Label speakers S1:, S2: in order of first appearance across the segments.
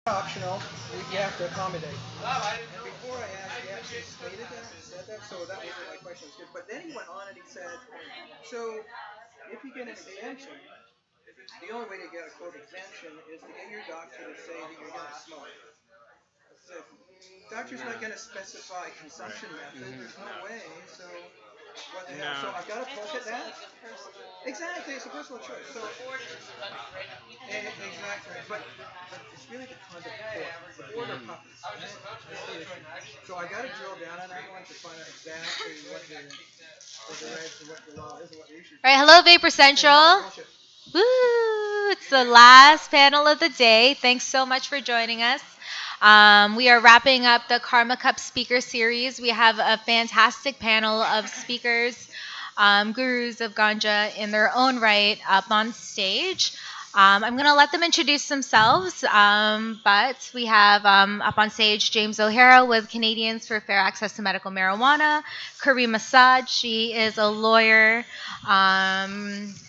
S1: optional. You have to accommodate. And before I asked, he actually stated that, said that, so that was my question was good. But then he went on and he said, so if you get an exemption, the only way to get a quote exemption is to get your doctor to say that you're going to smoke. So doctor's not going to specify consumption method. There's no way. So what the hell? So
S2: No.
S1: I've got to poke at that. Exactly, it's a personal choice. So exactly, but it's really the conduct of the border
S2: Mm.
S1: puppies. Right? That's the issue. So I got to drill down on that one to find out exactly what the regs and what the law is and what the issues
S3: All right,
S1: are.
S3: hello, Vapor
S1: Okay, no
S3: Central.
S1: bullshit.
S3: Woo! It's the last panel of the day. Thanks so much for joining us. We are wrapping up the Karma Cup speaker series. We have a fantastic panel of speakers, gurus of ganja in their own right, up on stage. I'm going to let them introduce themselves, but we have up on stage James O'Hara with Canadians for Fair Access to Medical Marijuana, Kareem Assad. She is a lawyer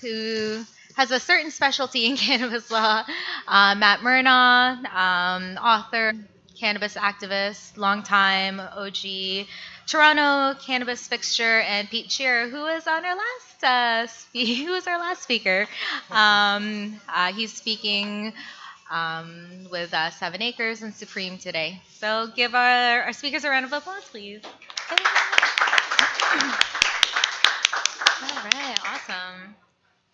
S3: who has a certain specialty in cannabis law. Matt Murnaugh, author, cannabis activist, longtime OG Toronto cannabis fixture, and Pete Shearer, who was on our who was our last speaker. He's speaking with 7 Acres and Supreme today. So give our speakers a round of applause, please. All right, awesome.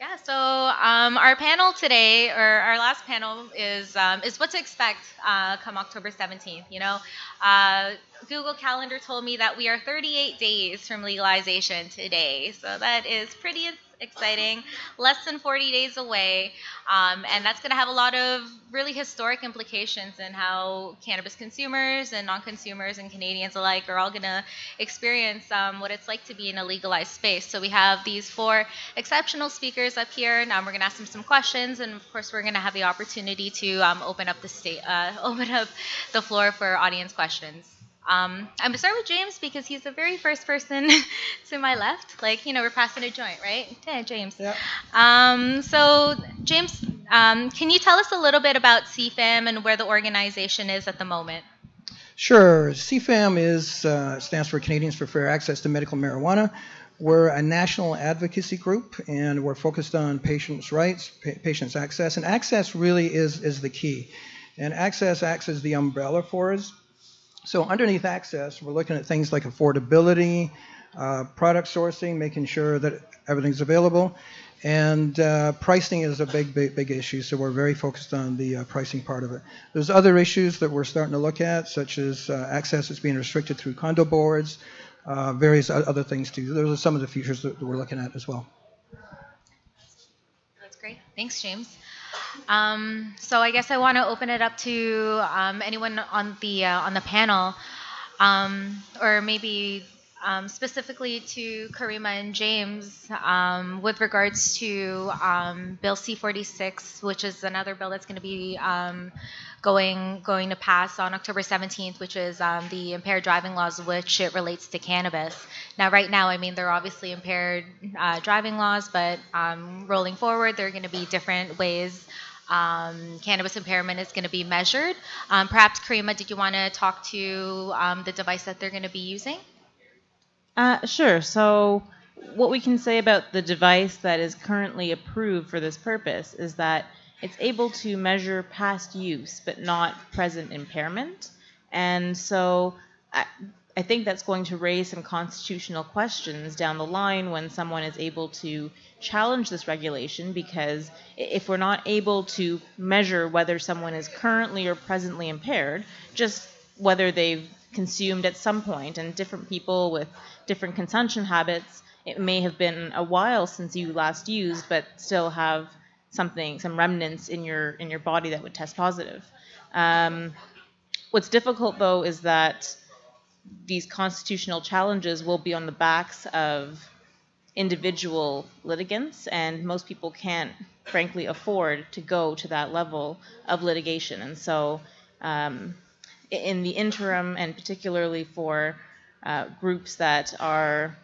S3: Yeah, so our panel today, or our last panel, is what to expect come October 17th. Google Calendar told me that we are 38 days from legalization today, so that is pretty exciting. Less than 40 days away, and that's going to have a lot of really historic implications in how cannabis consumers and non-consumers and Canadians alike are all going to experience what it's like to be in a legalized space. So we have these 4 exceptional speakers up here, and we're going to ask them some questions, and of course we're going to have the opportunity to open up the floor for audience questions. I'm going to start with James because he's the very first person to my left. We're passing a joint, right? Yeah, James.
S1: Yeah.
S3: So, James, can you tell us a little bit about CFAM and where the organization is at the moment?
S1: Sure. CFAM stands for Canadians for Fair Access to Medical Marijuana. We're a national advocacy group, and we're focused on patients' rights, patients' access, and access really is the key. And access acts as the umbrella for us. So underneath access, we're looking at things like affordability, product sourcing, making sure that everything's available, and pricing is a big issue. So we're very focused on the pricing part of it. There's other issues that we're starting to look at, such as access that's being restricted through condo boards, various other things too. Those are some of the features that we're looking at as well.
S3: That's great. Thanks, James. So I guess I want to open it up to anyone on the panel, or maybe specifically to Karima and James, with regards to Bill C-46, which is another bill that's going to be going to pass on October 17th, which is the impaired driving laws, which it relates to cannabis. Now, right now, I mean, they're obviously impaired driving laws, but rolling forward, there are going to be different ways cannabis impairment is going to be measured. Perhaps, Karima, did you want to talk to the device that they're going to be using?
S4: Sure. So what we can say about the device that is currently approved for this purpose is that it's able to measure past use but not present impairment. And so I think that's going to raise some constitutional questions down the line when someone is able to challenge this regulation, because if we're not able to measure whether someone is currently or presently impaired, just whether they've consumed at some point, and different people with different consumption habits, it may have been a while since you last used, but still have some remnants in your body that would test positive. What's difficult, though, is that these constitutional challenges will be on the backs of individual litigants, and most people can't, frankly, afford to go to that level of litigation. And so in the interim, and particularly for groups that are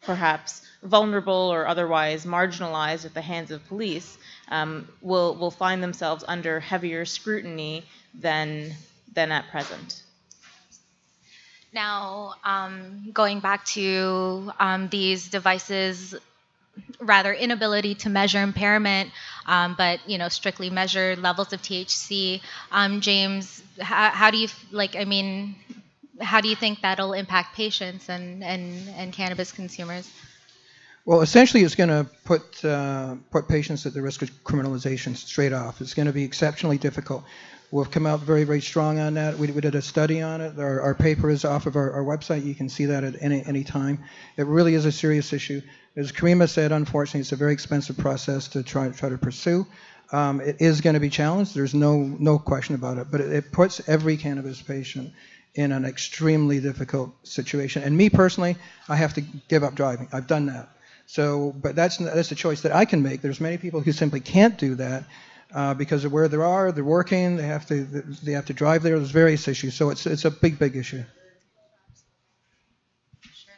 S4: perhaps vulnerable or otherwise marginalized at the hands of police will find themselves under heavier scrutiny than at present.
S3: Now, going back to these devices, rather inability to measure impairment, but strictly measure levels of THC. James, how do you how do you think that'll impact patients and cannabis consumers?
S1: Well, essentially, it's going to put patients at the risk of criminalization straight off. It's going to be exceptionally difficult. We've come out very, very strong on that. We did a study on it. Our paper is off of our website. You can see that at any time. It really is a serious issue. As Karima said, unfortunately, it's a very expensive process to try to pursue. It is going to be challenged. There's no question about it. But it puts every cannabis patient in an extremely difficult situation. And me personally, I have to give up driving. I've done that. So, but that's a choice that I can make. There's many people who simply can't do that. Because of where they are, they're working, they have to drive there. There's various issues, so it's a big issue.
S3: Sure.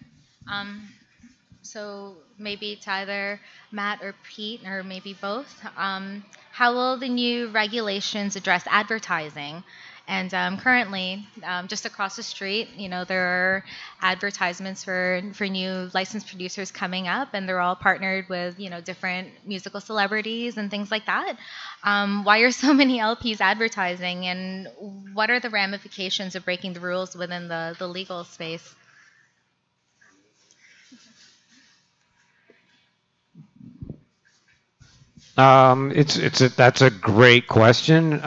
S3: So maybe to either Matt or Pete, or maybe both. How will the new regulations address advertising? And currently, just across the street, there are advertisements for new licensed producers coming up, and they're all partnered with, different musical celebrities and things like that. Why are so many LPs advertising, and what are the ramifications of breaking the rules within the legal space?
S2: That's a great question.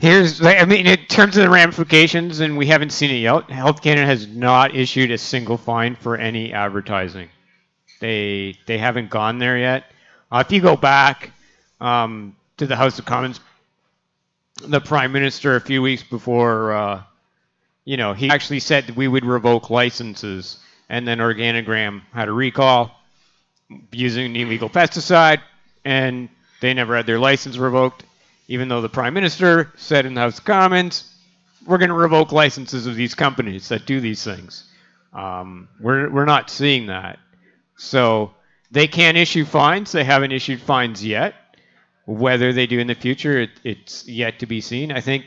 S2: In terms of the ramifications, and we haven't seen it yet, Health Canada has not issued a single fine for any advertising. They haven't gone there yet. If you go back to the House of Commons, the Prime Minister a few weeks before, he actually said that we would revoke licenses, and then Organigram had a recall using an illegal pesticide, and they never had their license revoked. Even though the Prime Minister said in the House of Commons, we're going to revoke licenses of these companies that do these things. We're not seeing that. So they can issue fines. They haven't issued fines yet. Whether they do in the future, it's yet to be seen. I think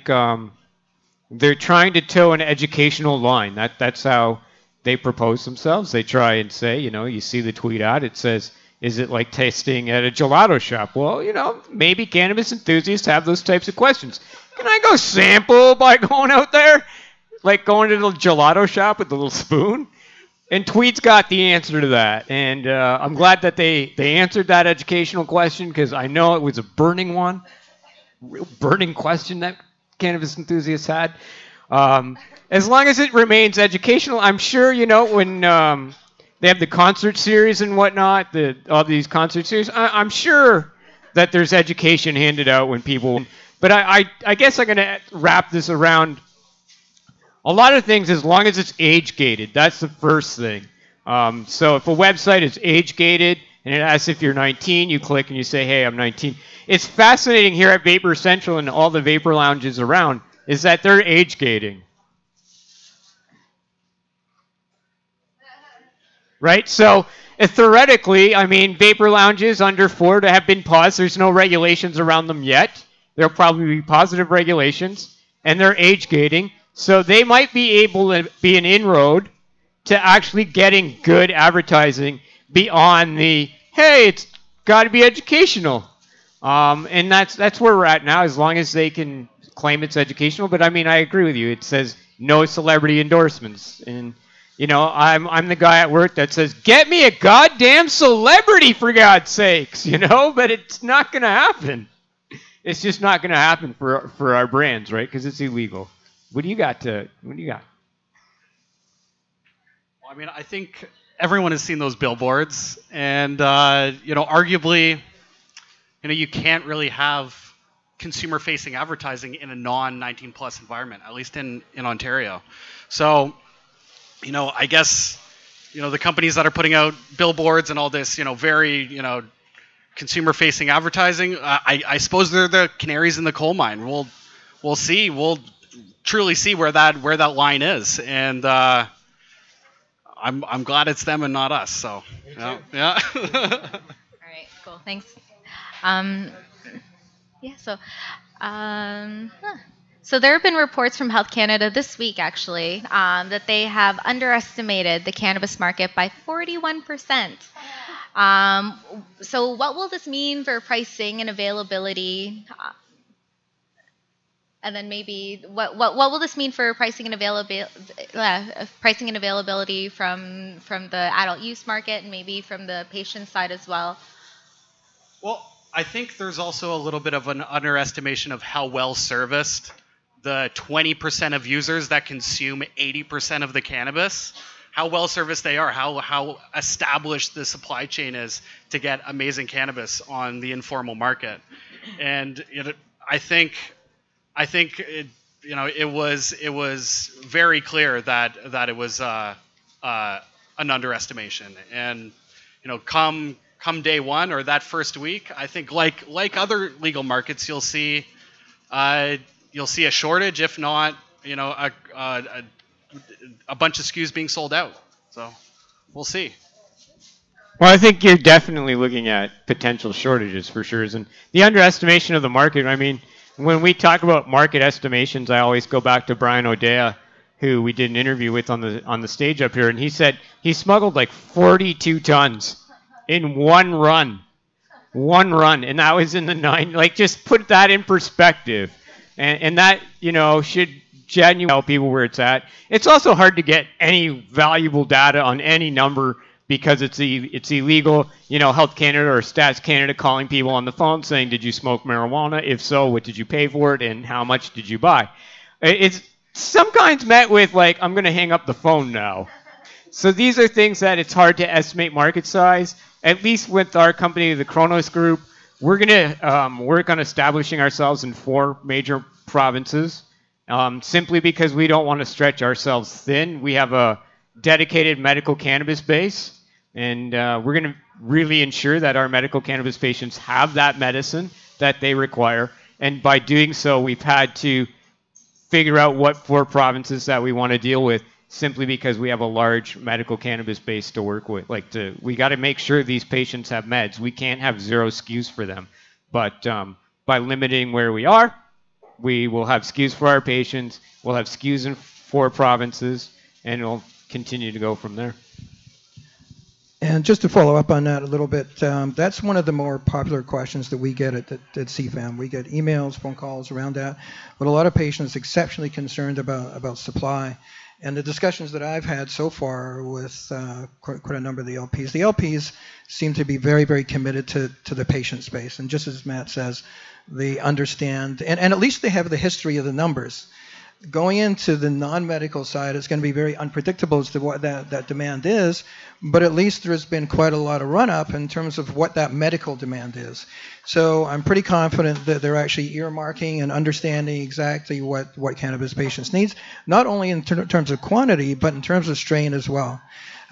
S2: they're trying to toe an educational line. That's how they propose themselves. They try and say, you see the tweet out, it says, is it like tasting at a gelato shop? Well, maybe cannabis enthusiasts have those types of questions. Can I go sample by going out there? Like going to the gelato shop with the little spoon? And Tweet's got the answer to that. And I'm glad that they answered that educational question, because I know it was a burning one. Real burning question that cannabis enthusiasts had. As long as it remains educational, I'm sure, when they have the concert series and whatnot, all these concert series, I'm sure that there's education handed out when people... But I guess I'm going to wrap this around a lot of things, as long as it's age-gated. That's the first thing. So if a website is age-gated and it asks if you're 19, you click and you say, hey, I'm 19. It's fascinating here at Vapor Central and all the vapor lounges around is that they're age-gating. Right? So theoretically, vapor lounges under 4 have been paused. There's no regulations around them yet. There'll probably be positive regulations, and they're age gating. So they might be able to be an inroad to actually getting good advertising beyond the, hey, it's got to be educational. And that's where we're at now, as long as they can claim it's educational. But I agree with you. It says no celebrity endorsements. And I'm the guy at work that says, get me a goddamn celebrity, for God's sakes, but it's not going to happen. It's just not going to happen for our brands, right? Because it's illegal. What do you got? Well,
S5: I think everyone has seen those billboards, and, arguably, you can't really have consumer-facing advertising in a non-19 plus environment, at least in Ontario. So, I guess, the companies that are putting out billboards and all this, very, consumer-facing advertising, I suppose they're the canaries in the coal mine. We'll see. We'll truly see where that line is. And I'm glad it's them and not us. So yeah.
S3: All right, cool. Thanks. Um, yeah. So there have been reports from Health Canada this week, actually, that they have underestimated the cannabis market by 41%. So what will this mean for pricing and availability? And then maybe what will this mean for pricing and availability from the adult use market and maybe from the patient side as well?
S5: Well, I think there's also a little bit of an underestimation of how well serviced the 20% of users that consume 80% of the cannabis, how well serviced they are, how established the supply chain is to get amazing cannabis on the informal market. And I think it was very clear that it was an underestimation. And come day one or that first week, I think like other legal markets, you'll see a shortage, if not a bunch of SKUs being sold out. So we'll see.
S2: Well, I think you're definitely looking at potential shortages for sure. And the underestimation of the market, I mean, when we talk about market estimations, I always go back to Brian O'Dea, who we did an interview with on the stage up here, and he said he smuggled like 42 tons in one run, and that was in the 90s. Like, just put that in perspective, and that should genuinely tell people where it's at. It's also hard to get any valuable data on any number because it's illegal. Health Canada or Stats Canada calling people on the phone saying, "Did you smoke marijuana? If so, what did you pay for it, and how much did you buy?" It's sometimes met with like, "I'm going to hang up the phone now." So these are things that it's hard to estimate market size. At least with our company, the Kronos Group, we're going to work on establishing ourselves in 4 major provinces, simply because we don't want to stretch ourselves thin. We have a dedicated medical cannabis base, and we're going to really ensure that our medical cannabis patients have that medicine that they require. And by doing so, we've had to figure out what 4 provinces that we want to deal with, simply because we have a large medical cannabis base to work with. We got to make sure these patients have meds. We can't have 0 SKUs for them. But by limiting where we are, we will have SKUs for our patients. We'll have SKUs in 4 provinces, and it'll continue to go from there.
S1: And just to follow up on that a little bit, that's one of the more popular questions that we get at CFAM. We get emails, phone calls around that, but a lot of patients exceptionally concerned about supply. And the discussions that I've had so far with quite a number of the LPs seem to be very, very committed to the patient space. And just as Matt says, they understand, and at least they have the history of the numbers. Going into the non-medical side, it's going to be very unpredictable as to what that demand is, but at least there's been quite a lot of run-up in terms of what that medical demand is. So I'm pretty confident that they're actually earmarking and understanding exactly what cannabis patients needs, not only in terms of quantity, but in terms of strain as well.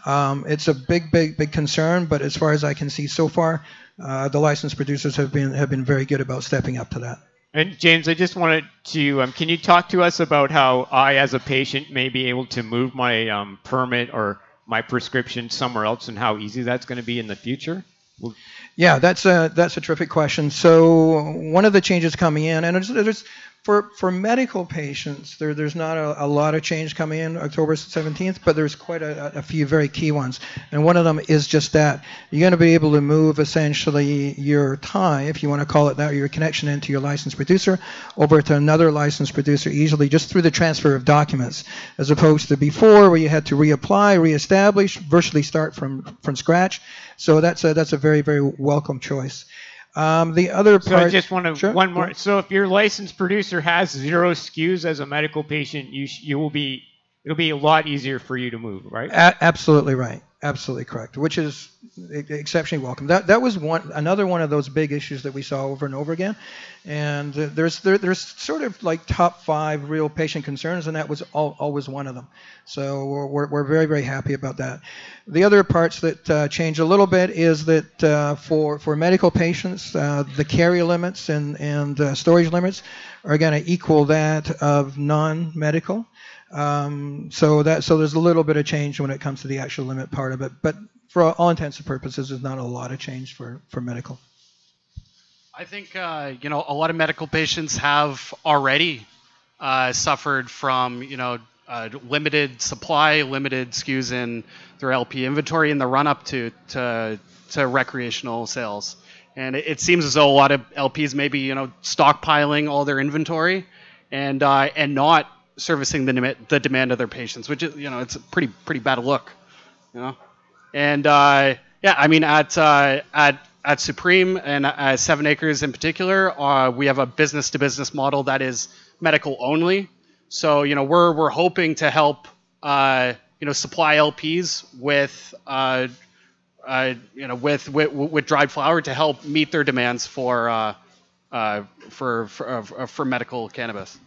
S1: It's a big concern, but as far as I can see so far, the licensed producers have been very good about stepping up to that.
S2: And James, I just wanted to, can you talk to us about how I, as a patient, may be able to move my permit or my prescription somewhere else, and how easy that's going to be in the future?
S1: Yeah, that's a terrific question. So one of the changes coming in, and there's for medical patients, there's not a lot of change coming in October 17th, but there's quite a few very key ones. And one of them is just that. You're going to be able to move essentially your tie, if you want to call it that, your connection into your licensed producer over to another licensed producer easily just through the transfer of documents, as opposed to before where you had to reapply, reestablish, virtually start from scratch. So that's a very, very welcome choice. The other part.
S2: So I just want to
S1: sure.
S2: one more. So if your licensed producer has 0 SKUs as a medical patient, it'll be a lot easier for you to move, right?
S1: Absolutely right. Absolutely correct. Which is exceptionally welcome. That was another one of those big issues that we saw over and over again. And there's sort of like top 5 real patient concerns, and that was always one of them. So we're very, very happy about that. The other parts that change a little bit is that for medical patients, the carry limits and storage limits are going to equal that of non-medical. So there's a little bit of change when it comes to the actual limit part of it, but for all intents and purposes, there's not a lot of change for medical.
S5: I think a lot of medical patients have already suffered from limited supply, limited SKUs in their LP inventory in the run up to recreational sales, and it seems as though a lot of LPs may be stockpiling all their inventory and not servicing the demand of their patients, which is it's a pretty bad look, And yeah, I mean at Supreme and 7 Acres in particular, we have a business-to-business model that is medical only. So we're hoping to help supply LPs with with dried flower to help meet their demands for medical cannabis.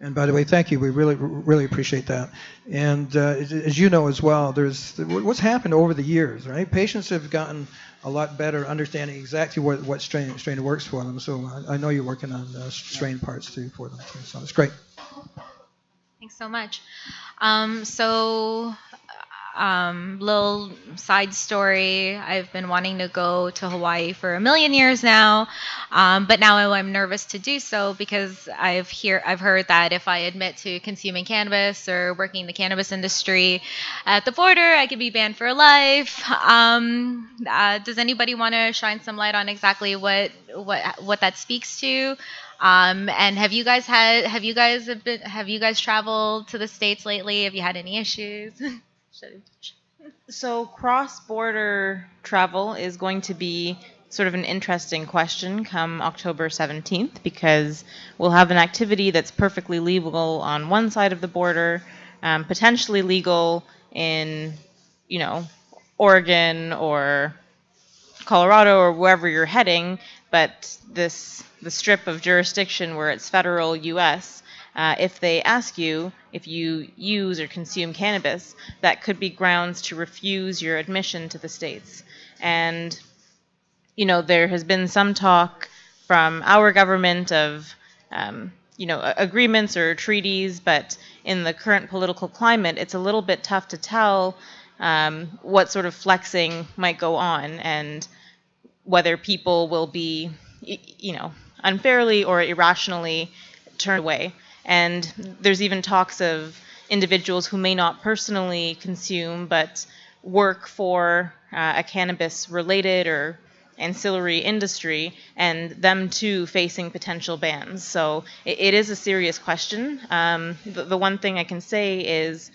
S1: And by the way, thank you. We really appreciate that. And as you know as well, there's what's happened over the years, right? Patients have gotten a lot better understanding exactly what strain works for them. So I know you're working on strain parts too for them. So it's great.
S3: Thanks so much. Little side story. I've been wanting to go to Hawaii for a million years now, but now I'm nervous to do so because I've heard that if I admit to consuming cannabis or working in the cannabis industry at the border, I could be banned for life. Does anybody want to shine some light on exactly what that speaks to? And have you guys traveled to the States lately? Have you had any issues?
S4: So cross-border travel is going to be sort of an interesting question come October 17th because we'll have an activity that's perfectly legal on one side of the border, potentially legal in, Oregon or Colorado or wherever you're heading, but the strip of jurisdiction where it's federal U.S., if they ask you if you use or consume cannabis, that could be grounds to refuse your admission to the States. And, there has been some talk from our government of, agreements or treaties, but in the current political climate, it's a little bit tough to tell what sort of flexing might go on and whether people will be, unfairly or irrationally turned away. And there's even talks of individuals who may not personally consume but work for a cannabis-related or ancillary industry, and them too facing potential bans. So it is a serious question. The one thing I can say is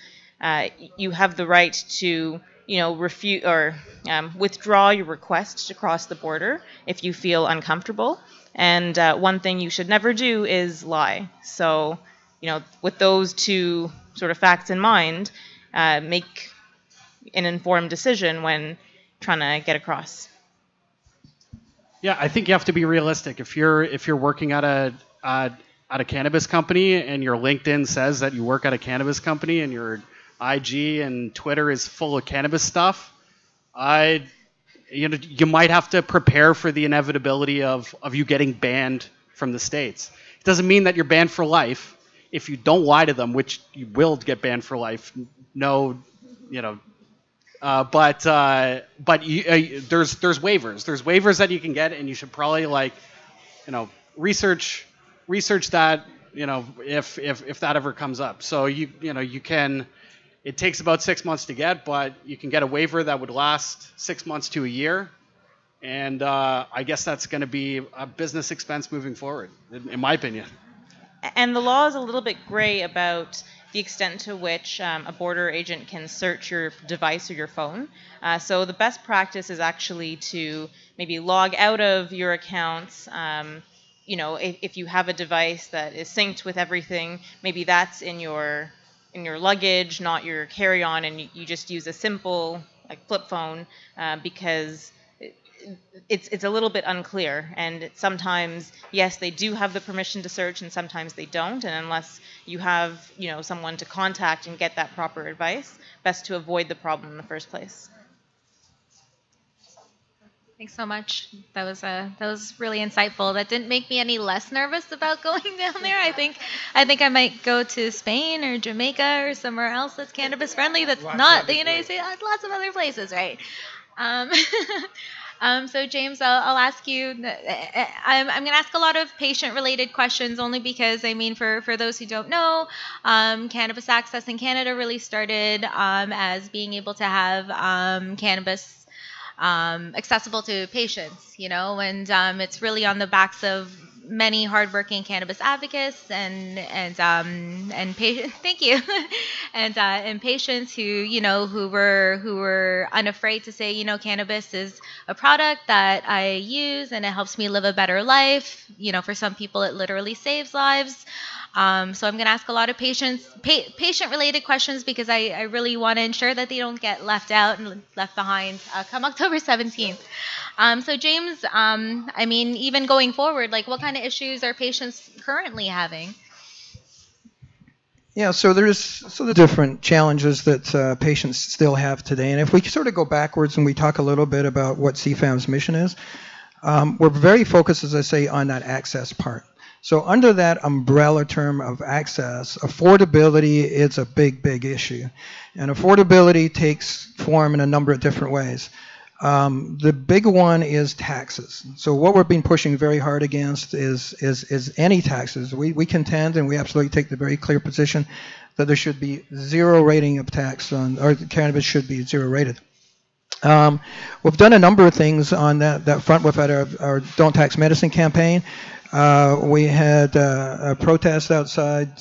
S4: you have the right to refute or withdraw your request to cross the border if you feel uncomfortable. And one thing you should never do is lie. So, with those two sort of facts in mind, make an informed decision when trying to get across.
S5: Yeah, I think you have to be realistic. If you're working at a cannabis company and your LinkedIn says that you work at a cannabis company and your IG and Twitter is full of cannabis stuff, you might have to prepare for the inevitability of you getting banned from the States. It doesn't mean that you're banned for life if you don't lie to them, which you will get banned for life. No, but there's waivers. There's waivers that you can get, and you should probably research that. If that ever comes up. So you can. It takes about 6 months to get, but you can get a waiver that would last 6 months to a year. And I guess that's going to be a business expense moving forward, in my opinion.
S4: And the law is a little bit gray about the extent to which a border agent can search your device or your phone. So the best practice is actually to maybe log out of your accounts. If you have a device that is synced with everything, maybe that's in your luggage, not your carry-on, and you just use a simple flip phone because it's a little bit unclear. And sometimes, yes, they do have the permission to search, and sometimes they don't. And unless you have someone to contact and get that proper advice, best to avoid the problem in the first place.
S3: Thanks so much. That was really insightful. That didn't make me any less nervous about going down there. I think I might go to Spain or Jamaica or somewhere else that's cannabis friendly. That's not the United States. Lots of other places, right? Um, so James, I'll ask you. I'm going to ask a lot of patient-related questions only because I mean, for those who don't know, cannabis access in Canada really started as being able to have cannabis accessible to patients, and it's really on the backs of many hardworking cannabis advocates and patients. Thank you, and patients who were unafraid to say, cannabis is a product that I use and it helps me live a better life. For some people, it literally saves lives. So I'm going to ask a lot of patient-related questions because I really want to ensure that they don't get left out and left behind come October 17th. So James, I mean, even going forward, like what kind of issues are patients currently having?
S1: Yeah, so there's different challenges that patients still have today. And if we sort of go backwards and we talk a little bit about what CFAM's mission is, we're very focused, as I say, on that access part. So under that umbrella term of access, affordability is a big, big issue. And affordability takes form in a number of different ways. The big one is taxes. So what we've been pushing very hard against is any taxes. We contend, and we absolutely take the very clear position that there should be zero rating of tax on, or cannabis should be zero rated. We've done a number of things on that front. We've had our Don't Tax Medicine campaign. We had a protest outside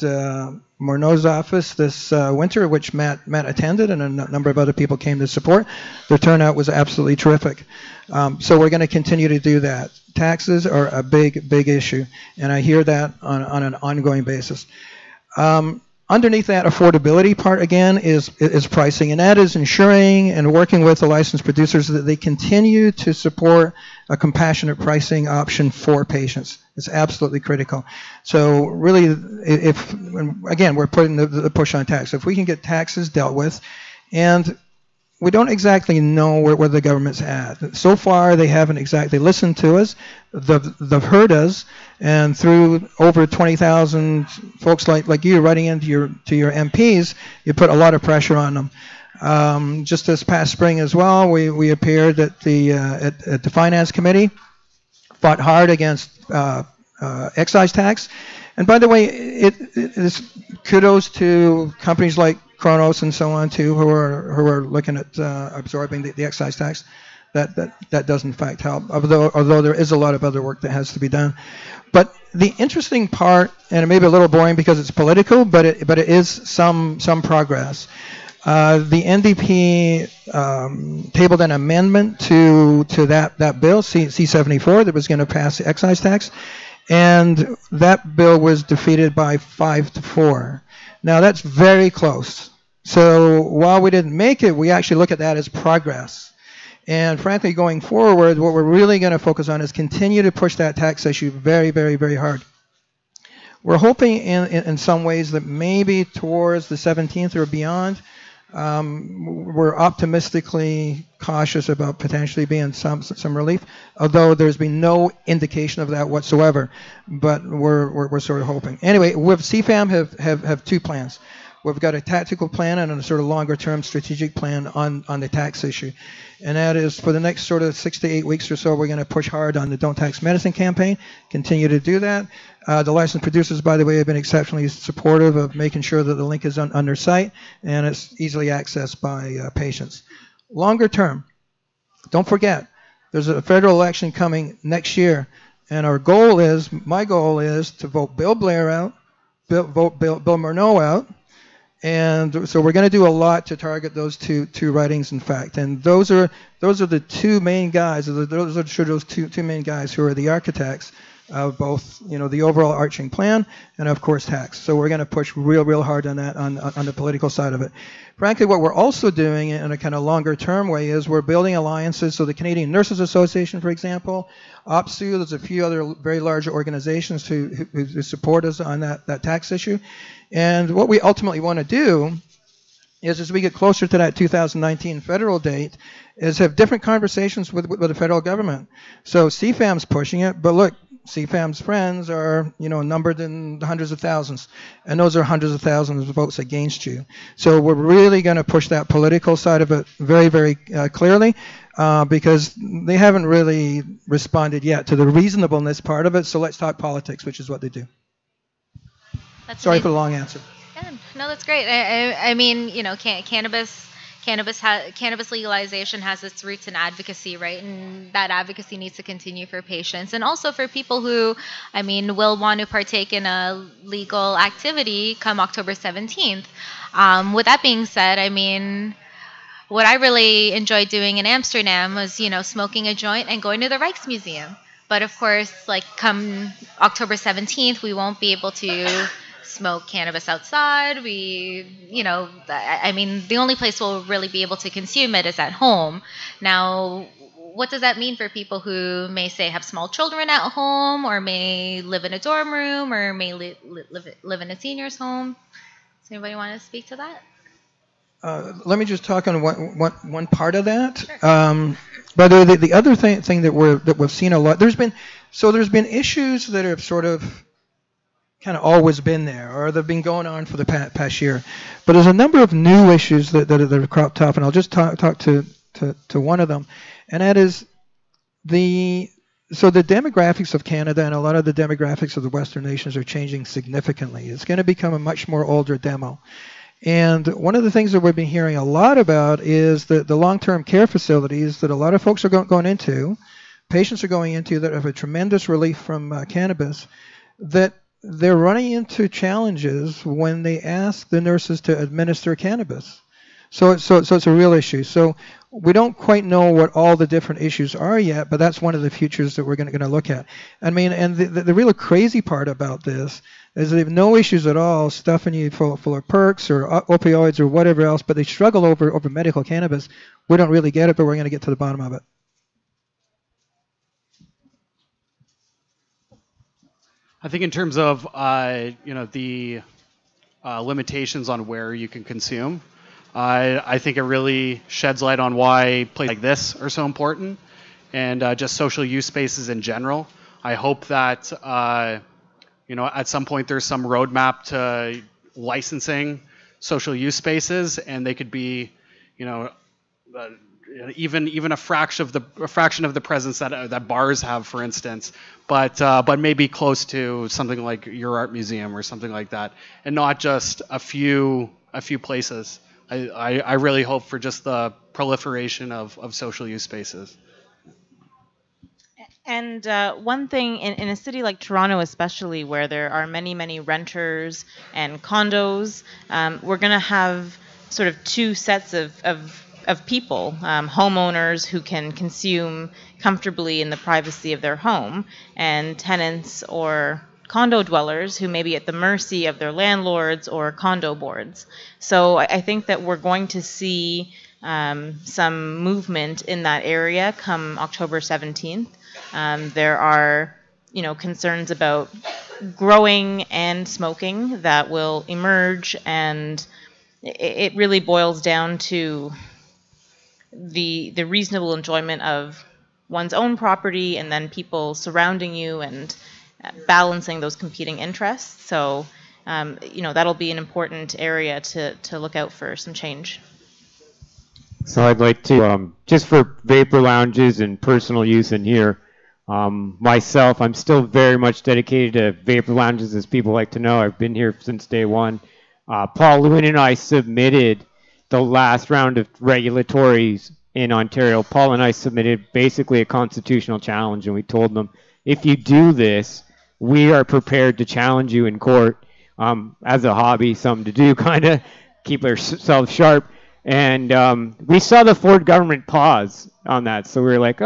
S1: Morneau's office this winter, which Matt attended, and a number of other people came to support. The turnout was absolutely terrific. So we're going to continue to do that. Taxes are a big, big issue, and I hear that on an ongoing basis. Underneath that affordability part, again, is pricing, and that is ensuring and working with the licensed producers that they continue to support a compassionate pricing option for patients. It's absolutely critical. So really, again, we're putting the push on tax. If we can get taxes dealt with, and we don't exactly know where the government's at. So far, they haven't exactly listened to us. They've heard us, and through over 20,000 folks like you writing into your MPs, you put a lot of pressure on them. Just this past spring as well, we appeared at the Finance Committee, fought hard against excise tax. And by the way, it is kudos to companies like Kronos and so on too, who are looking at absorbing the excise tax. That does in fact help, although there is a lot of other work that has to be done. But the interesting part, and it may be a little boring because it's political, but it is some progress. The NDP tabled an amendment to that bill, C-74, that was going to pass the excise tax, and that bill was defeated by 5-4. Now that's very close. So while we didn't make it, we actually look at that as progress. And frankly, going forward, what we're really going to focus on is continue to push that tax issue very, very, very hard. We're hoping in some ways that maybe towards the 17th or beyond, we're optimistically cautious about potentially being some relief, although there's been no indication of that whatsoever. But we're sort of hoping. Anyway, with CFAM have two plans. We've got a tactical plan and a sort of longer-term strategic plan on the tax issue. And that is for the next sort of 6 to 8 weeks or so, we're going to push hard on the Don't Tax Medicine campaign, continue to do that. The licensed producers, by the way, have been exceptionally supportive of making sure that the link is on their site and it's easily accessed by patients. Longer term, don't forget, there's a federal election coming next year, and my goal is to vote Bill Blair out, vote Bill Morneau out. And so we're going to do a lot to target those two writings, in fact. And those are the two main guys. Those are two main guys who are the architects of both, the overall arching plan and of course tax. So we're going to push real hard on that on the political side of it. Frankly, what we're also doing in a kind of longer term way is we're building alliances. So the Canadian Nurses Association, for example, OPSU, there's a few other very large organizations who support us on that tax issue. And what we ultimately want to do is as we get closer to that 2019 federal date, is have different conversations with the federal government. So CFAM's pushing it, but look, CFAM's friends are, numbered in the hundreds of thousands, and those are hundreds of thousands of votes against you. So we're really going to push that political side of it very, very clearly, because they haven't really responded yet to the reasonableness part of it. So let's talk politics, which is what they do. Sorry for the long answer.
S3: Yeah, no, that's great. I mean, cannabis legalization has its roots in advocacy, right? And that advocacy needs to continue for patients and also for people who, will want to partake in a legal activity come October 17th. With that being said, what I really enjoyed doing in Amsterdam was, smoking a joint and going to the Rijksmuseum. But of course, come October 17th, we won't be able to smoke cannabis outside. The only place we'll really be able to consume it is at home. Now, what does that mean for people who may say have small children at home, or may live in a dorm room, or may live in a senior's home? Does anybody want to speak to that?
S1: Let me just talk on one part of that.
S3: Sure.
S1: But the other thing that we've seen a lot, there's been issues that have sort of kind of always been there, or they've been going on for the past year. But there's a number of new issues that have cropped up, and I'll just talk to one of them, and that is the demographics of Canada and a lot of the demographics of the Western nations are changing significantly. It's going to become a much more older demo. And one of the things that we've been hearing a lot about is the long-term care facilities that a lot of folks are going into, patients are going into that have a tremendous relief from cannabis, that they're running into challenges when they ask the nurses to administer cannabis. So it's a real issue. So we don't quite know what all the different issues are yet, but that's one of the futures that we're going to look at. And the real crazy part about this is they have no issues at all stuffing you full of perks or opioids or whatever else, but they struggle over medical cannabis. We don't really get it, but we're going to get to the bottom of it.
S5: I think in terms of the limitations on where you can consume, I think it really sheds light on why places like this are so important, and just social use spaces in general. I hope that at some point there's some roadmap to licensing social use spaces, and they could be even a fraction of the presence that bars have, for instance, but maybe close to something like your art museum or something like that, and not just a few places. I really hope for just the proliferation of social use spaces.
S4: And one thing in a city like Toronto, especially, where there are many, many renters and condos, we're going to have sort of two sets of people, homeowners who can consume comfortably in the privacy of their home, and tenants or condo dwellers who may be at the mercy of their landlords or condo boards. So I think that we're going to see some movement in that area come October 17th. There are, concerns about growing and smoking that will emerge, and it really boils down to the reasonable enjoyment of one's own property and then people surrounding you, and balancing those competing interests. So, that'll be an important area to look out for some change.
S2: So I'd like to, just for vapor lounges and personal use in here, myself, I'm still very much dedicated to vapor lounges, as people like to know. I've been here since day one. Paul Lewin and I submitted the last round of regulatories in Ontario. Paul and I submitted basically a constitutional challenge, and we told them, if you do this, we are prepared to challenge you in court, as a hobby, something to do, kind of keep ourselves sharp. And we saw the Ford government pause on that, so we were like,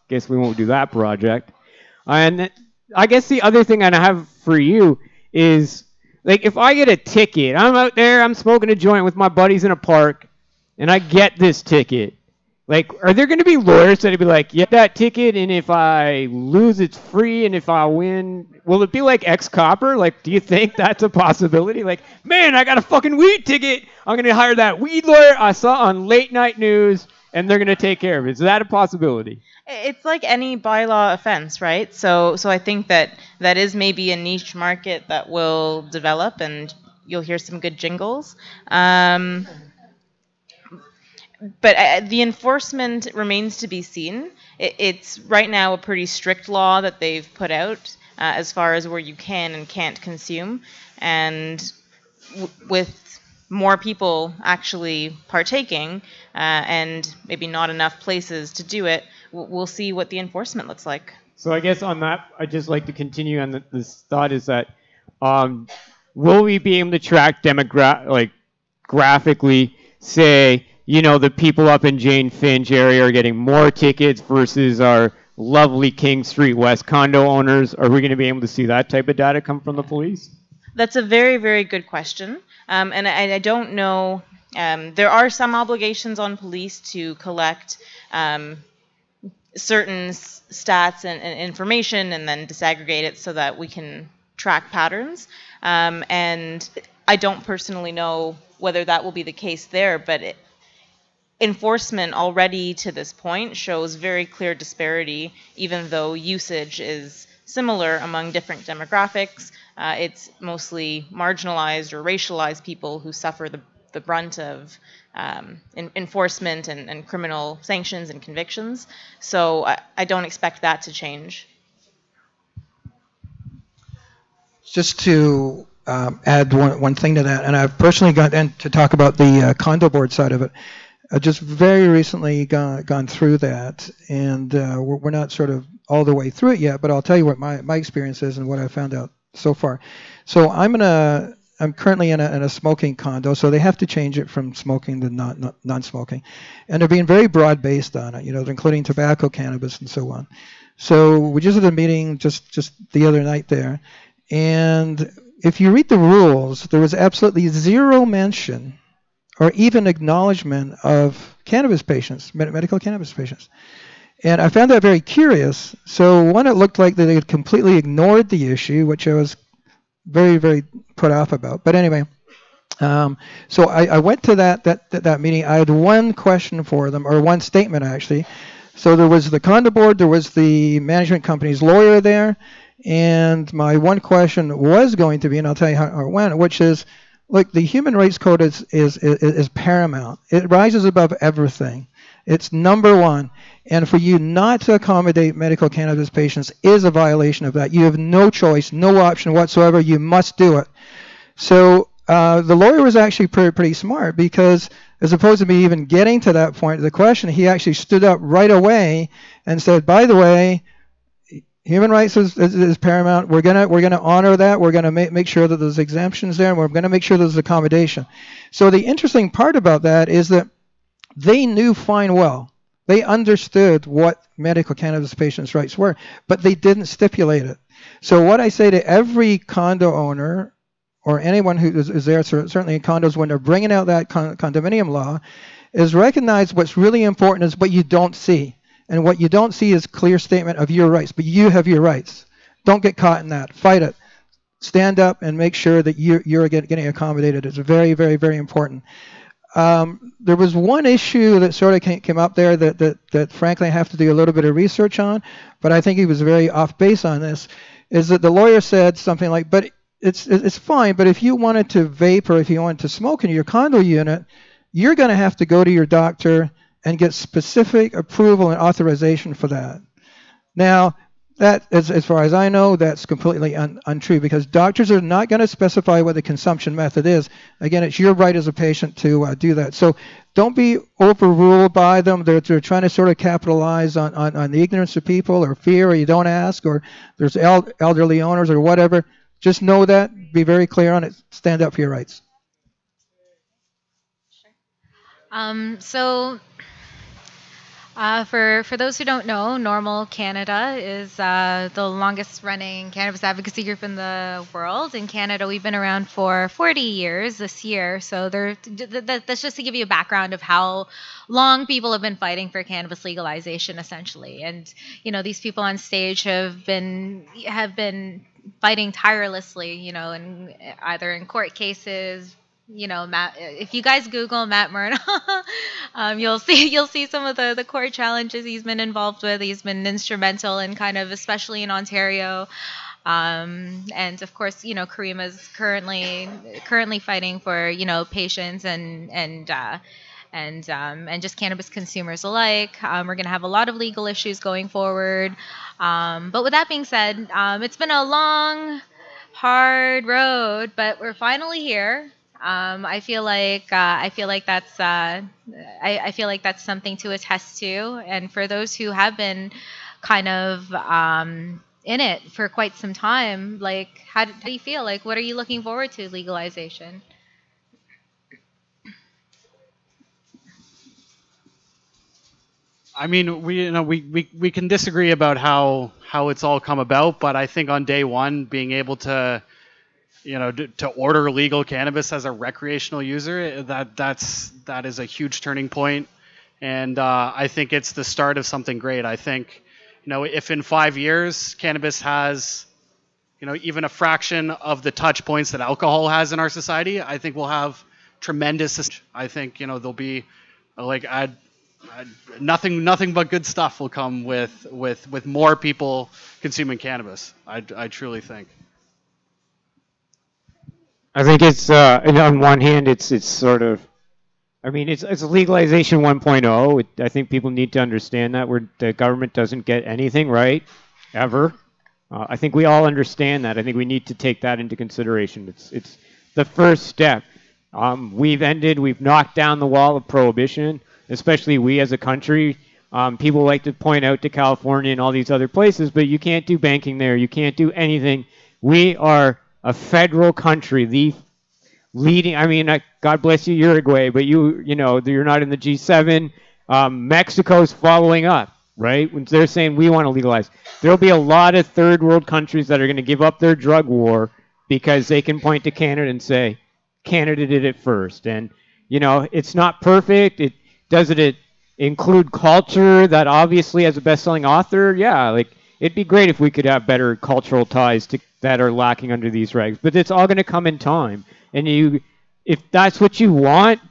S2: guess we won't do that project. And I guess the other thing I have for you is, like, if I get a ticket, I'm out there, I'm smoking a joint with my buddies in a park, and I get this ticket, Like, are there going to be lawyers that'll be like, yeah, that ticket, and if I lose, it's free, and if I win, will it be like ex-copper? Like, do you think that's a possibility? Like, man, I got a fucking weed ticket. I'm going to hire that weed lawyer I saw on late night news, and they're going to take care of it. Is that a possibility?
S4: It's like any bylaw offense, right? So I think that is maybe a niche market that will develop, and you'll hear some good jingles. But the enforcement remains to be seen. It's right now a pretty strict law that they've put out as far as where you can and can't consume. And with more people actually partaking and maybe not enough places to do it, we'll see what the enforcement looks like.
S2: So I guess on that, I'd just like to continue on this thought is that will we be able to track graphically, say, you know, the people up in Jane Finch area are getting more tickets versus our lovely King Street West condo owners? Are we going to be able to see that type of data come from the police?
S4: That's a very, very good question. And I don't know. There are some obligations on police to collect certain stats and information and then disaggregate it so that we can track patterns. And I don't personally know whether that will be the case there, but enforcement already to this point shows very clear disparity, even though usage is similar among different demographics. It's mostly marginalized or racialized people who suffer the brunt of enforcement and criminal sanctions and convictions. So I don't expect that to change.
S1: Just to add one thing to that, and I've personally got in to talk about the condo board side of it. I've just very recently gone through that, and we're not sort of all the way through it yet, but I'll tell you what my experience is and what I found out so far. So I'm currently in a smoking condo, so they have to change it from smoking to non-smoking, and they're being very broad-based on it. You know, they're including tobacco, cannabis, and so on. So we just had a meeting just the other night there, and if you read the rules, there was absolutely zero mention or even acknowledgement of cannabis patients, medical cannabis patients. And I found that very curious. So one, it looked like they had completely ignored the issue, which I was very, very put off about. But anyway, so I went to that meeting. I had one question for them, or one statement actually. So there was the condo board, there was the management company's lawyer there, and my one question was going to be, and I'll tell you how it went, which is, look, the Human Rights Code is paramount. It rises above everything. It's number one. And for you not to accommodate medical cannabis patients is a violation of that. You have no choice, no option whatsoever. You must do it. So the lawyer was actually pretty smart, because as opposed to me even getting to that point of the question, he actually stood up right away and said, by the way, human rights is paramount. We're gonna honor that. We're gonna make sure that there's exemptions there, and we're gonna make sure there's accommodation. So the interesting part about that is that they knew fine well. They understood what medical cannabis patients' rights were, but they didn't stipulate it. So what I say to every condo owner or anyone who is there, certainly in condos, when they're bringing out that condominium law, is recognize what's really important is what you don't see. And what you don't see is clear statement of your rights, but you have your rights. Don't get caught in that. Fight it. Stand up and make sure that you're getting accommodated. It's very, very, very important. There was one issue that sort of came up there that frankly I have to do a little bit of research on, but I think he was very off base on this, is that the lawyer said something like, but it's fine, but if you wanted to vape or if you wanted to smoke in your condo unit, you're going to have to go to your doctor and get specific approval and authorization for that. Now, that, as far as I know, that's completely untrue, because doctors are not going to specify what the consumption method is. Again, it's your right as a patient to do that. So don't be overruled by them. They're trying to sort of capitalize on the ignorance of people, or fear, or you don't ask, or there's elderly owners or whatever. Just know that. Be very clear on it. Stand up for your rights.
S3: For those who don't know, Normal Canada is the longest running cannabis advocacy group in the world. In Canada, we've been around for 40 years this year. So that's just to give you a background of how long people have been fighting for cannabis legalization, essentially. And these people on stage have been fighting tirelessly, and either in court cases. Matt, if you guys Google Matt Murdoch, you'll see some of the court challenges he's been involved with. He's been instrumental in kind of, especially in Ontario, and of course, Karima's currently fighting for patients and just cannabis consumers alike. We're going to have a lot of legal issues going forward. But with that being said, it's been a long, hard road, but we're finally here. I feel like that's something to attest to. And for those who have been kind of in it for quite some time, like how do you feel? Like, what are you looking forward to legalization?
S5: I mean, we can disagree about how it's all come about, but I think on day one, being able to to order legal cannabis as a recreational user, that is a huge turning point, and I think it's the start of something great. I think if in 5 years cannabis has even a fraction of the touch points that alcohol has in our society, I think we'll have tremendous. I think there'll be like nothing but good stuff will come with more people consuming cannabis. I truly think.
S2: I think it's on one hand, it's sort of, I mean, it's legalization 1.0. I think people need to understand that the government doesn't get anything right ever. I think we all understand that. I think we need to take that into consideration. It's the first step. We've knocked down the wall of prohibition, especially we as a country. People like to point out to California and all these other places, but you can't do banking there. You can't do anything. We are a federal country, the leading. I mean, God bless you, Uruguay, but you're not in the G7. Mexico's following up, right? When they're saying we want to legalize, there'll be a lot of third world countries that are going to give up their drug war because they can point to Canada and say Canada did it first. And it's not perfect. Does it include culture that obviously as a best-selling author? Yeah, like it'd be great if we could have better cultural ties that are lacking under these regs. But it's all going to come in time. And if that's what you want,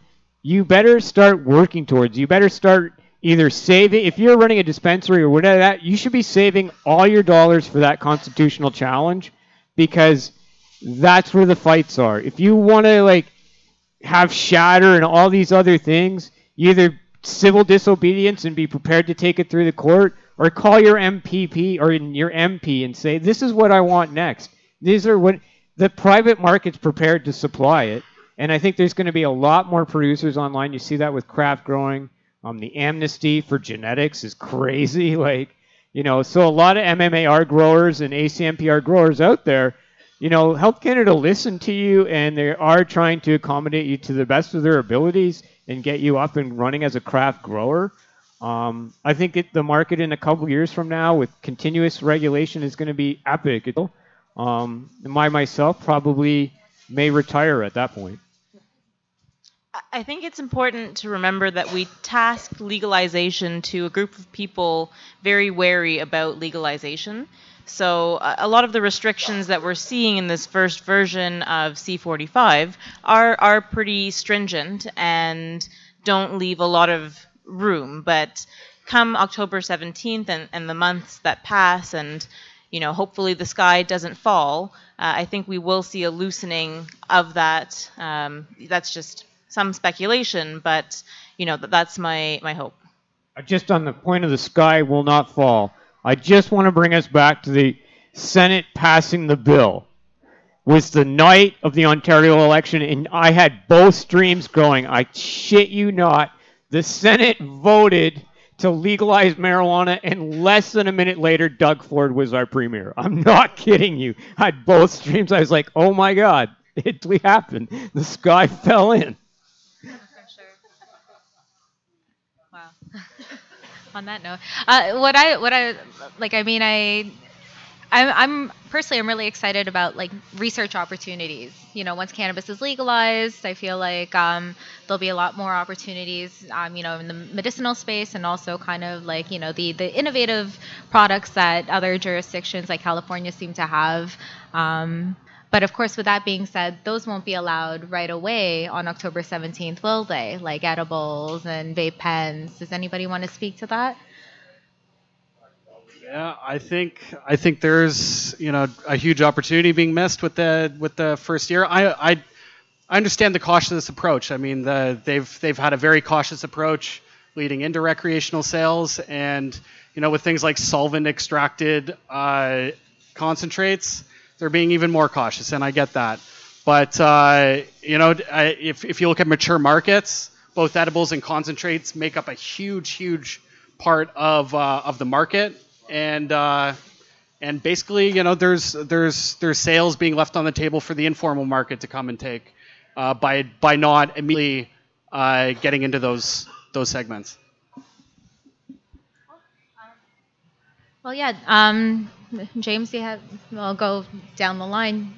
S2: you better start working towards. You better start either saving. If you're running a dispensary or whatever that, you should be saving all your dollars for that constitutional challenge, because that's where the fights are. If you want to have shatter and all these other things, you either civil disobedience and be prepared to take it through the court, or call your MPP or your MP and say, this is what I want next. These are what the private market's prepared to supply it. And I think there's going to be a lot more producers online. You see that with craft growing. The amnesty for genetics is crazy. So a lot of MMAR growers and ACMPR growers out there, Health Canada listened to you, and they are trying to accommodate you to the best of their abilities and get you up and running as a craft grower. I think the market in a couple of years from now with continuous regulation is going to be epic. Myself probably may retire at that point.
S4: I think it's important to remember that we tasked legalization to a group of people very wary about legalization. So a lot of the restrictions that we're seeing in this first version of C45 are pretty stringent and don't leave a lot of room. But come October 17th and the months that pass, and hopefully the sky doesn't fall, I think we will see a loosening of that. That's just some speculation, but that's my hope.
S2: Just on the point of the sky will not fall, I just want to bring us back to the Senate passing the bill. It was the night of the Ontario election, and I had both streams going. I shit you not. The Senate voted to legalize marijuana, and less than a minute later, Doug Ford was our premier. I'm not kidding you. I had both streams. I was like, oh my God, it happened. The sky fell in.
S3: For sure. Wow. On that note, what I like, I mean, I'm personally, I'm really excited about like research opportunities. You know, once cannabis is legalized, I feel like there'll be a lot more opportunities, you know, in the medicinal space, and also kind of like, you know, the innovative products that other jurisdictions like California seem to have. But of course, with that being said, those won't be allowed right away on October 17th, will they? Like edibles and vape pens. Does anybody want to speak to that?
S5: Yeah, I think there's a huge opportunity being missed with the first year. I understand the cautious approach. I mean, they've had a very cautious approach leading into recreational sales, and with things like solvent extracted concentrates, they're being even more cautious, and I get that. But if you look at mature markets, both edibles and concentrates make up a huge part of the market, and basically, there's sales being left on the table for the informal market to come and take by not immediately getting into those segments.
S3: Well, yeah. James, do you have? I'll go down the line.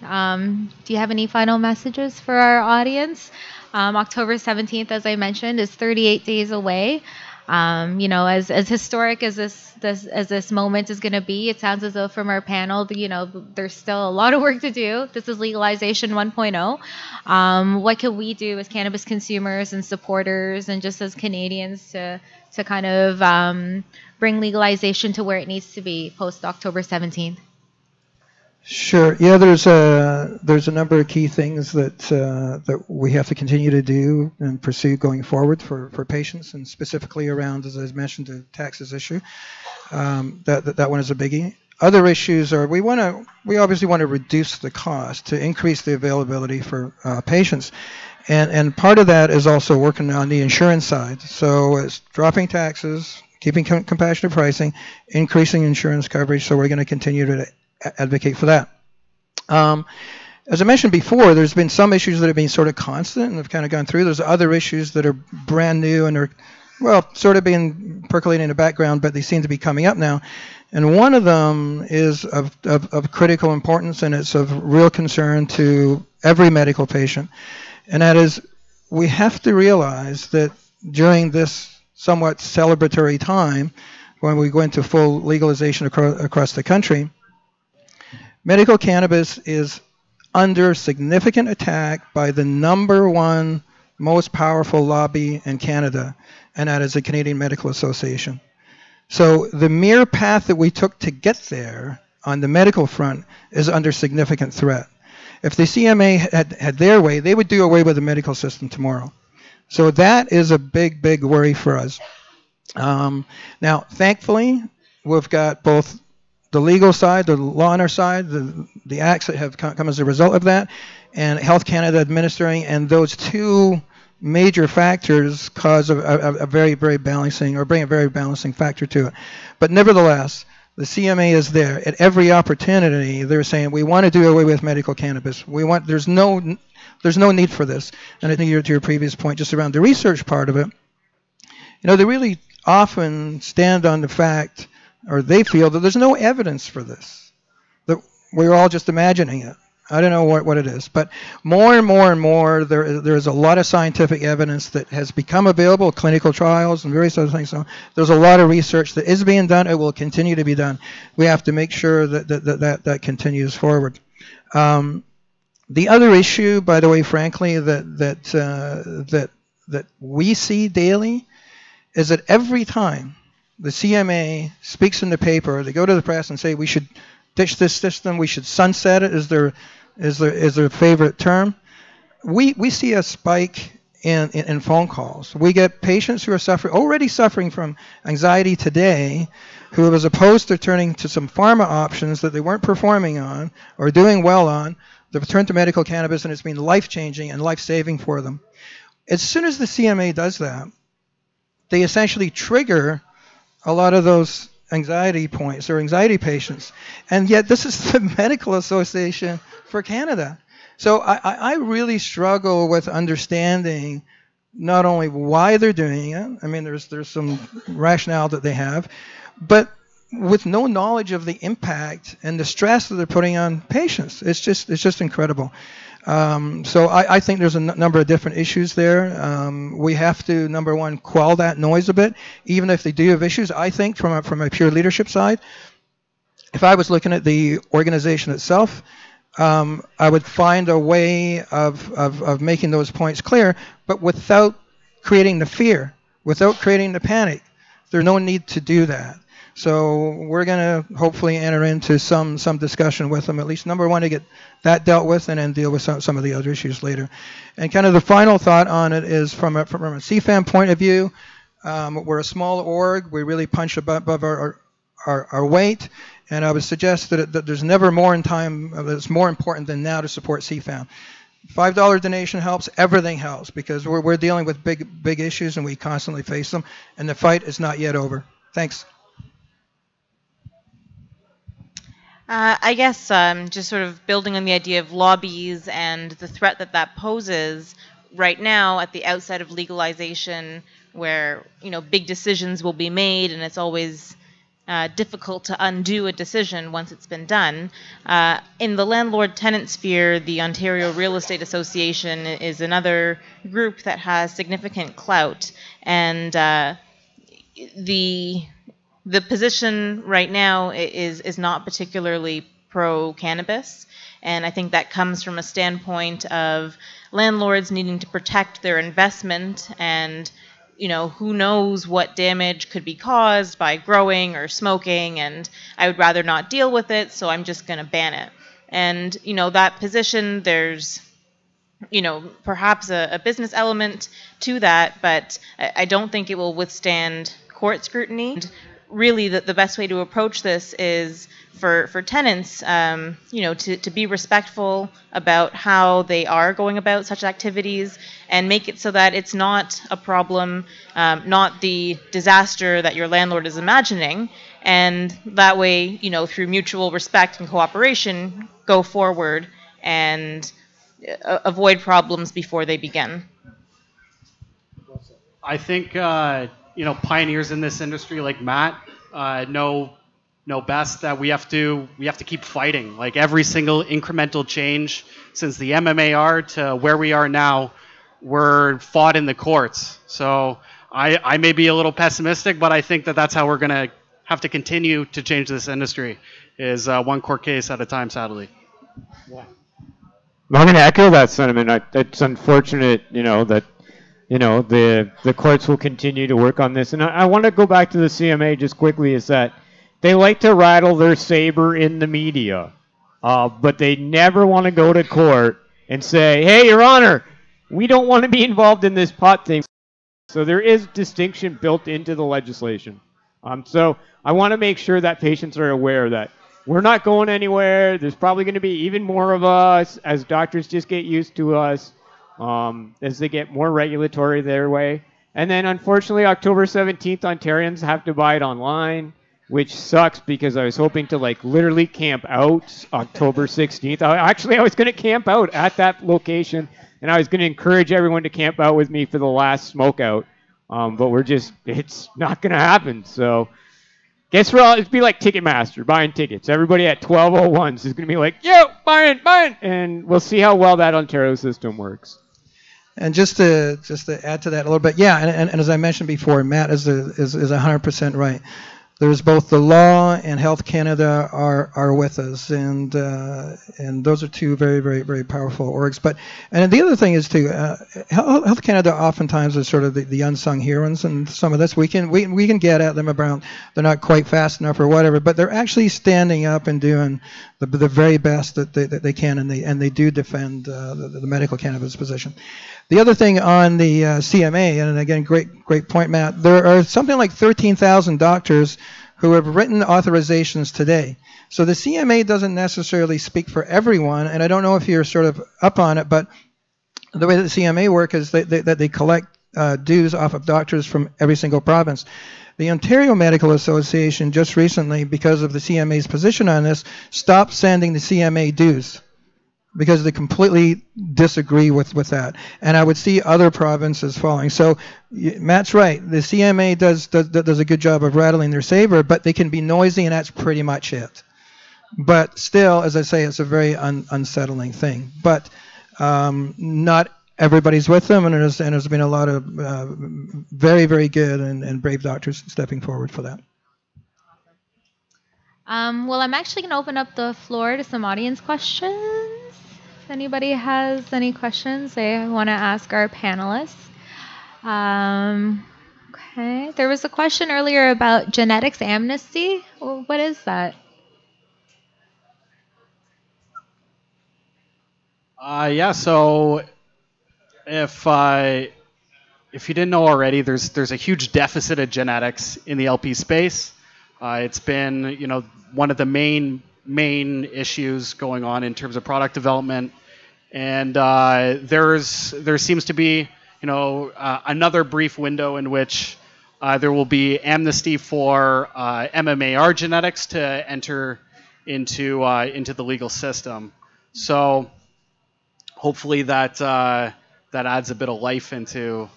S3: Do you have any final messages for our audience? October 17th, as I mentioned, is 38 days away. As historic as this moment is going to be, it sounds as though from our panel, there's still a lot of work to do. This is Legalization 1.0. What can we do as cannabis consumers and supporters, and just as Canadians, to kind of bring legalization to where it needs to be post October 17th?
S1: Sure. Yeah, there's a number of key things that we have to continue to do and pursue going forward for patients, and specifically around, as I mentioned, the taxes issue. That one is a biggie. Other issues are we obviously want to reduce the cost to increase the availability for patients, and part of that is also working on the insurance side. So it's dropping taxes, keeping compassionate pricing, increasing insurance coverage. So we're going to continue to advocate for that. As I mentioned before, there's been some issues that have been sort of constant and have kind of gone through. There's other issues that are brand new and are, well, sort of been percolating in the background, but they seem to be coming up now. And one of them is of critical importance, and it's of real concern to every medical patient. And that is, we have to realize that during this somewhat celebratory time, when we go into full legalization across the country, medical cannabis is under significant attack by the number one most powerful lobby in Canada, and that is the Canadian Medical Association. So the mere path that we took to get there on the medical front is under significant threat. If the CMA had their way, they would do away with the medical system tomorrow. So that is a big worry for us. Now, thankfully, we've got both the legal side, the law on our side, the acts that have come as a result of that, and Health Canada administering, and those two major factors cause a very balancing, or bring a very balancing factor to it. But nevertheless, the CMA is there at every opportunity. They're saying we want to do away with medical cannabis. There's no need for this. And I think to your previous point, just around the research part of it, they really often stand on the fact, or they feel that there's no evidence for this, that we're all just imagining it. I don't know what it is, but more and more, there is a lot of scientific evidence that has become available, clinical trials and various other things. So there's a lot of research that is being done. It will continue to be done. We have to make sure that continues forward. The other issue, by the way, frankly, that we see daily is that every time the CMA speaks in the paper, they go to the press and say we should ditch this system, we should sunset it, is their favorite term. We see a spike in phone calls. We get patients who are already suffering from anxiety today, who, as opposed to turning to some pharma options that they weren't performing on or doing well on, they've turned to medical cannabis, and it's been life-changing and life-saving for them. As soon as the CMA does that, they essentially trigger a lot of those anxiety points or anxiety patients. And yet this is the Medical Association for Canada. So I really struggle with understanding not only why they're doing it. I mean, there's some rationale that they have, but with no knowledge of the impact and the stress that they're putting on patients. It's just incredible. So I think there's a number of different issues there. We have to, number one, quell that noise a bit, even if they do have issues. I think from a pure leadership side, if I was looking at the organization itself, I would find a way of making those points clear, but without creating the fear, without creating the panic. There's no need to do that. So we're going to hopefully enter into some discussion with them, at least number one, to get that dealt with and then deal with some of the other issues later. And kind of the final thought on it is from a CFAM point of view, we're a small org. We really punch above our weight. And I would suggest that there's never more in time that's more important than now to support CFAM. $5 donation helps. Everything helps because we're dealing with big issues and we constantly face them. And the fight is not yet over. Thanks.
S4: I guess just sort of building on the idea of lobbies and the threat that poses right now at the outset of legalization, where big decisions will be made, and it's always difficult to undo a decision once it's been done. In the landlord-tenant sphere, the Ontario Real Estate Association is another group that has significant clout, and the position right now is not particularly pro-cannabis, and I think that comes from a standpoint of landlords needing to protect their investment, and who knows what damage could be caused by growing or smoking, and I would rather not deal with it, so I'm just going to ban it. And that position, there's perhaps a business element to that, but I don't think it will withstand court scrutiny. Really, the best way to approach this is for tenants, to be respectful about how they are going about such activities and make it so that it's not a problem, not the disaster that your landlord is imagining. And that way, through mutual respect and cooperation, go forward and avoid problems before they begin.
S5: I think pioneers in this industry like Matt know best that we have to keep fighting. Like every single incremental change since the MMAR to where we are now, we're fought in the courts. So I may be a little pessimistic, but I think that's how we're going to have to continue to change this industry, is one court case at a time, sadly.
S2: Yeah. I'm going to echo that sentiment. It's unfortunate, that the courts will continue to work on this. And I want to go back to the CMA just quickly, is that they like to rattle their saber in the media, but they never want to go to court and say, hey, Your Honor, we don't want to be involved in this pot thing. So there is distinction built into the legislation. So I want to make sure that patients are aware that we're not going anywhere. There's probably going to be even more of us as doctors just get used to us. As they get more regulatory their way. And then, unfortunately, October 17th, Ontarians have to buy it online, which sucks because I was hoping to, literally camp out October 16th. I was going to camp out at that location, and I was going to encourage everyone to camp out with me for the last smoke out. But it's not going to happen. So, guess what? It'd be like Ticketmaster, buying tickets. Everybody at 12:01 is going to be like, yo, buying. And we'll see how well that Ontario system works.
S1: And just to add to that a little bit, yeah, and as I mentioned before, Matt is 100% right. There's both the law and Health Canada are with us, and those are two very, very, very powerful orgs. And the other thing is too, Health Canada oftentimes is sort of the unsung heroes, and some of this we can get at them about they're not quite fast enough or whatever, but they're actually standing up and doing the very best that they can, and they do defend the medical cannabis position. The other thing on the CMA, and again, great point, Matt, there are something like 13,000 doctors who have written authorizations today. So the CMA doesn't necessarily speak for everyone, and I don't know if you're sort of up on it, but the way that the CMA work is that they collect dues off of doctors from every single province. The Ontario Medical Association just recently, because of the CMA's position on this, stopped sending the CMA dues. because they completely disagree with that. And I would see other provinces following. So Matt's right. The CMA does a good job of rattling their saber, but they can be noisy, and that's pretty much it. But still, as I say, it's a very unsettling thing. But not everybody's with them, and there's been a lot of very, very good and brave doctors stepping forward for that.
S3: Well, I'm actually going to open up the floor to some audience questions. If anybody has any questions they want to ask our panelists. Okay. There was a question earlier about genetics amnesty. Well, what is that?
S5: Yeah. So if you didn't know already, there's a huge deficit of genetics in the LP space. It's been one of the main issues going on in terms of product development, and there seems to be another brief window in which there will be amnesty for MMAR genetics to enter into the legal system. So hopefully that adds a bit of life into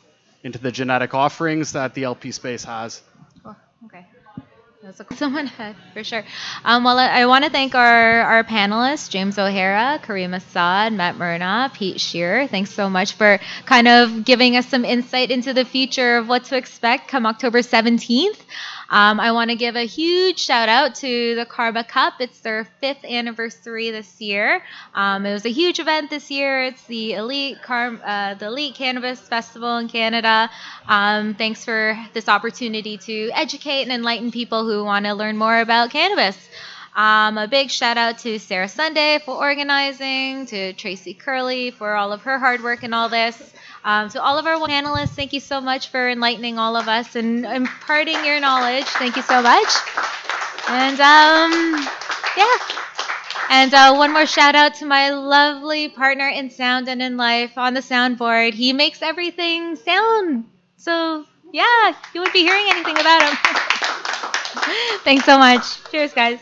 S5: the genetic offerings that the LP space has.
S3: Oh, okay. Someone had, for sure. Well, I want to thank our panelists, James O'Hara, Kareem Assad, Matt Myrna, Pete Shearer. Thanks so much for kind of giving us some insight into the future of what to expect come October 17th. I want to give a huge shout out to the Carba Cup. It's their 5th anniversary this year. It was a huge event this year. It's the Elite Cannabis Festival in Canada. Thanks for this opportunity to educate and enlighten people who want to learn more about cannabis. A big shout out to Sarah Sunday for organizing, to Tracy Curley for all of her hard work in all this. To all of our panelists, thank you so much for enlightening all of us and imparting your knowledge. Thank you so much. And yeah. And one more shout out to my lovely partner in sound and in life on the soundboard. He makes everything sound. So yeah, you wouldn't be hearing anything without him. Thanks so much. Cheers, guys.